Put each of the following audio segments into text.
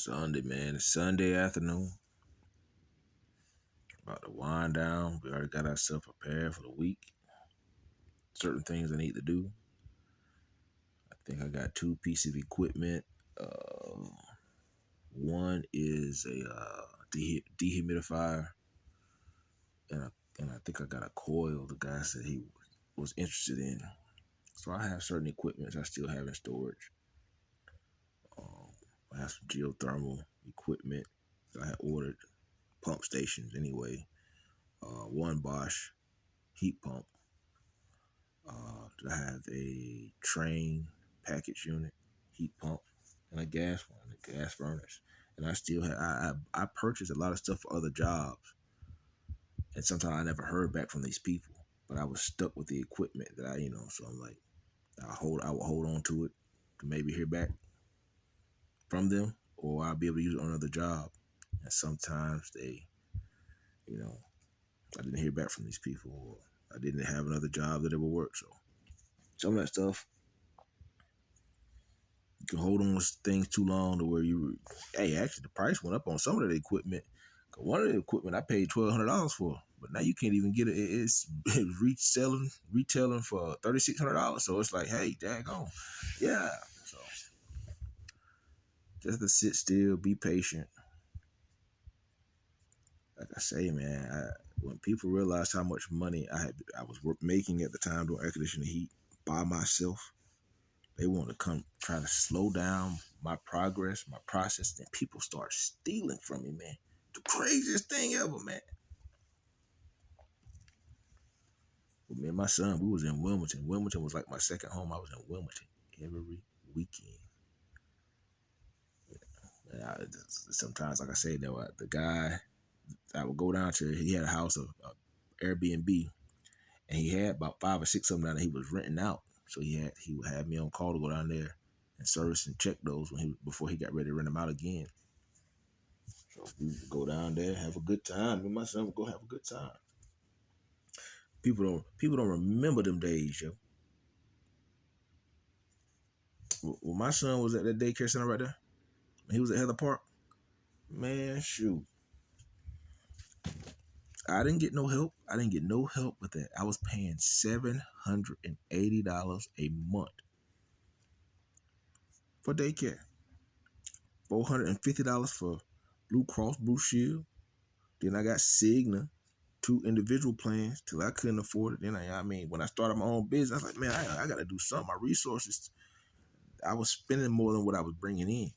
Sunday, man. It's Sunday afternoon. About to wind down. We already got ourselves prepared for the week. Certain things I need to do. I think I got two pieces of equipment. One is a dehumidifier, and I think I got a coil. The guy said he was interested in. So I have certain equipment I still have in storage. I have some geothermal equipment that I had ordered, pump stations anyway. One Bosch heat pump. I have a Train package unit, heat pump, and a gas one, a gas furnace. And I still have I purchased a lot of stuff for other jobs, and sometimes I never heard back from these people, but I was stuck with the equipment that So I'm like, I will hold on to it to maybe hear back from them, or I'll be able to use it on another job. And sometimes I didn't hear back from these people, or I didn't have another job that ever worked. So some of that stuff, you can hold on to things too long to where actually the price went up on some of the equipment. One of the equipment I paid $1,200 for, but now you can't even get it. It's retailing for $3,600. So it's like, hey, daggone, yeah. So just to sit still, be patient. Like I say, man, when people realized how much money I was making at the time doing air conditioning heat by myself, they want to come try to slow down my progress, my process, and people start stealing from me, man. The craziest thing ever, man. But me and my son, we was in Wilmington. Wilmington was like my second home. I was in Wilmington every weekend. Sometimes, like I say, the guy I would go down to, he had a house of Airbnb, and he had about 5 or 6 of them down there he was renting out. So he would have me on call to go down there and service and check those before he got ready to rent them out again. So we would go down there, have a good time. Me and my son would go have a good time. People don't remember them days, yo. When my son was at that daycare center right there, he was at Heather Park, man, shoot. I didn't get no help. I didn't get no help with that. I was paying $780 a month for daycare. $450 for Blue Cross Blue Shield. Then I got Cigna, 2 individual plans till I couldn't afford it. Then when I started my own business, I was like, man, I got to do something. My resources, I was spending more than what I was bringing in.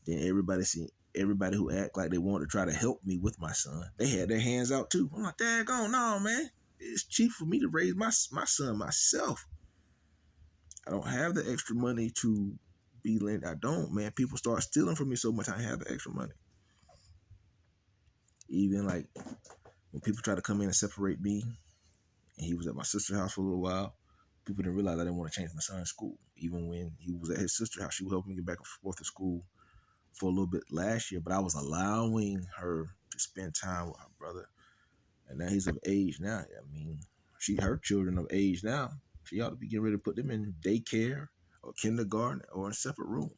Then everybody who act like they wanted to try to help me with my son, they had their hands out too. I'm like, daggone, no, man. It's cheap for me to raise my son myself. I don't have the extra money to be lent. I don't, man. People start stealing from me so much I have the extra money. Even like when people try to come in and separate me, and he was at my sister's house for a little while, people didn't realize I didn't want to change my son's school. Even when he was at his sister's house, she would help me get back and forth to school for a little bit last year, but I was allowing her to spend time with her brother. And now he's of age now. Her children of age now. She ought to be getting ready to put them in daycare or kindergarten or in separate rooms.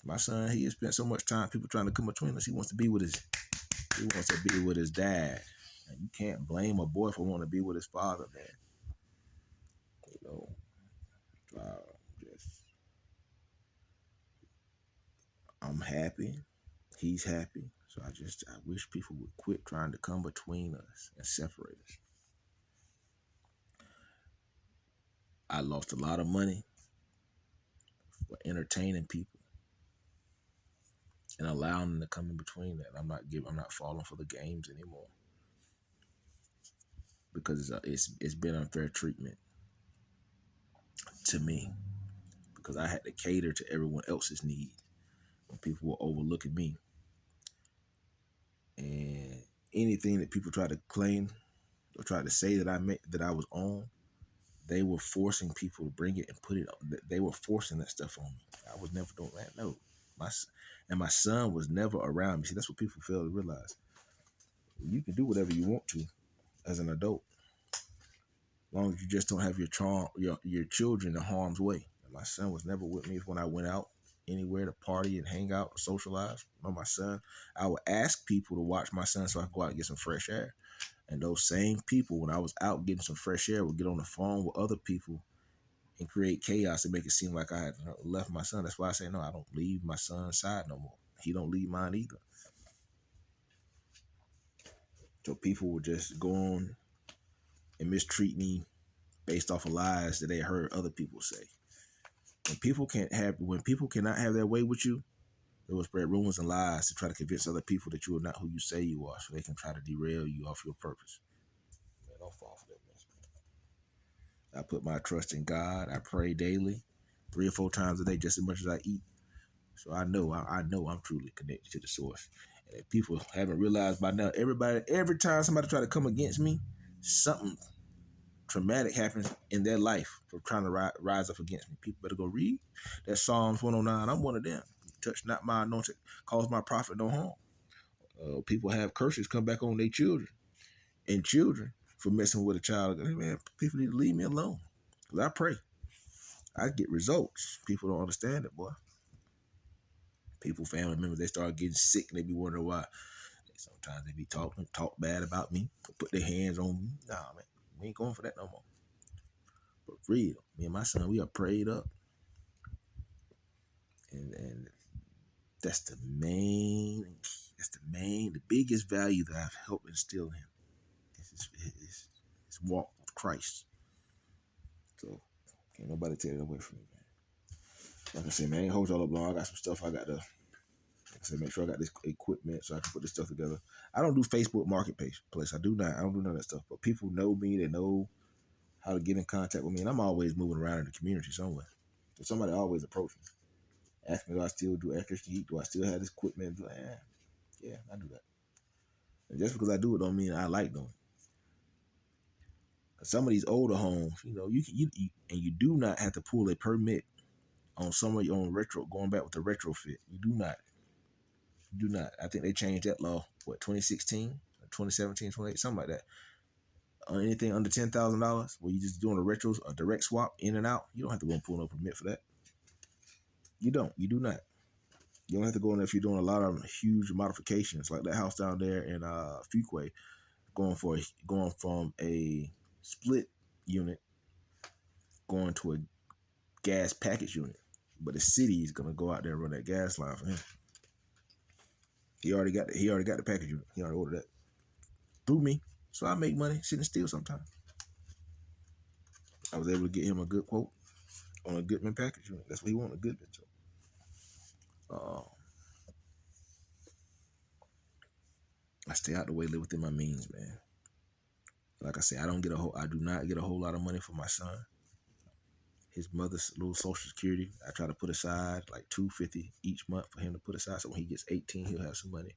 My son, he has spent so much time, people trying to come between us. He wants to be with his dad. And you can't blame a boy for wanting to be with his father, man. I'm happy. He's happy. So I wish people would quit trying to come between us and separate us. I lost a lot of money for entertaining people and allowing them to come in between that. I'm not falling for the games anymore because it's been unfair treatment to me because I had to cater to everyone else's needs when people were overlooking me. And anything that people try to claim or try to say that I was on, they were forcing people to bring it and put it on. They were forcing that stuff on me. I was never doing that. No. My son was never around me. See, that's what people fail to realize. You can do whatever you want to as an adult, as long as you just don't have your children in harm's way. And my son was never with me when I went out. anywhere to party and hang out, socialize with my son. I would ask people to watch my son so I could go out and get some fresh air. And those same people, when I was out getting some fresh air, would get on the phone with other people and create chaos and make it seem like I had left my son. That's why I say, no, I don't leave my son's side no more. He don't leave mine either. So people would just go on and mistreat me based off of lies that they heard other people say. When people cannot have their way with you, they will spread rumors and lies to try to convince other people that you are not who you say you are, so they can try to derail you off your purpose. Man, don't fall for that mess. I put my trust in God. I pray daily, 3 or 4 times a day, just as much as I eat. So I know I'm truly connected to the source. And if people haven't realized by now, every time somebody try to come against me, something traumatic happens in their life for trying to rise up against me. People better go read that Psalms 109. I'm one of them. Touch not my anointed, cause my prophet no harm. People have curses come back on their children and children for messing with a child. Man, people need to leave me alone. Because I pray. I get results. People don't understand it, boy. People, family members, they start getting sick and they be wondering why. Sometimes they be talk bad about me, put their hands on me. Nah, man, we ain't going for that no more. But real, me and my son, we are prayed up. And that's the biggest value that I've helped instill in him. His walk with Christ. So can't nobody take it away from me, man. Like I said, man, I ain't hold y'all up long. I got some stuff I got to, like I said, make sure I got this equipment so I can put this stuff together. I don't do Facebook Marketplace. I don't do none of that stuff. But people know me. They know how to get in contact with me. And I'm always moving around in the community somewhere. So somebody always approach me. Ask me, do I still do accuracy heat? Do I still have this equipment? Like, yeah, I do that. And just because I do it don't mean I like doing it. Some of these older homes, you do not have to pull a permit on some of your own going back with the retrofit. You do not. I think they changed that law, 2016, 2017, 2018, something like that. On anything under $10,000, where you just doing a direct swap in and out, you don't have to go and pull no permit for that. You do not. You don't have to go in there if you're doing a lot of huge modifications, like that house down there in Fuquay, going from a split unit going to a gas package unit. But the city is gonna go out there and run that gas line for him. He already got the package unit. He already ordered that through me. So I make money sitting still sometimes. I was able to get him a good quote on a Goodman package unit. That's what he wanted, a Goodman. So I stay out the way, live within my means, man. Like I say, I do not get a whole lot of money for my son. His mother's little Social Security, I try to put aside like $250 each month for him to put aside. So when he gets 18, he'll have some money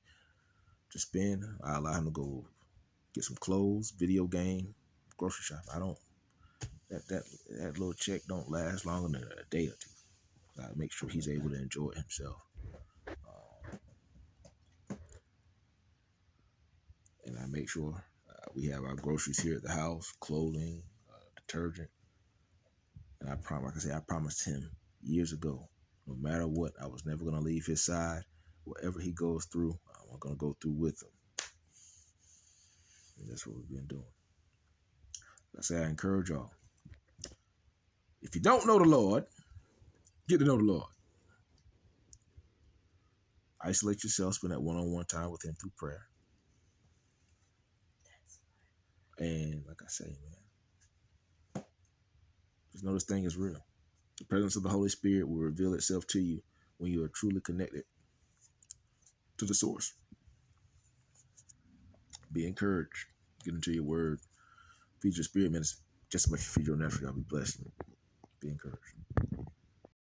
to spend. I allow him to go get some clothes, video game, grocery shop. That little check don't last longer than a day or two. I make sure he's able to enjoy it himself. And I make sure we have our groceries here at the house, clothing, detergent. And I promised him years ago, no matter what, I was never going to leave his side. Whatever he goes through, I'm going to go through with him. And that's what we've been doing. I encourage y'all. If you don't know the Lord, get to know the Lord. Isolate yourself, spend that one-on-one time with him through prayer. And like I say, man, just know this thing is real. The presence of the Holy Spirit will reveal itself to you when you are truly connected to the source. Be encouraged. Get into your word. Feed your spirit, man. It's just as much as you feed your natural. Y'all be blessed. Be encouraged.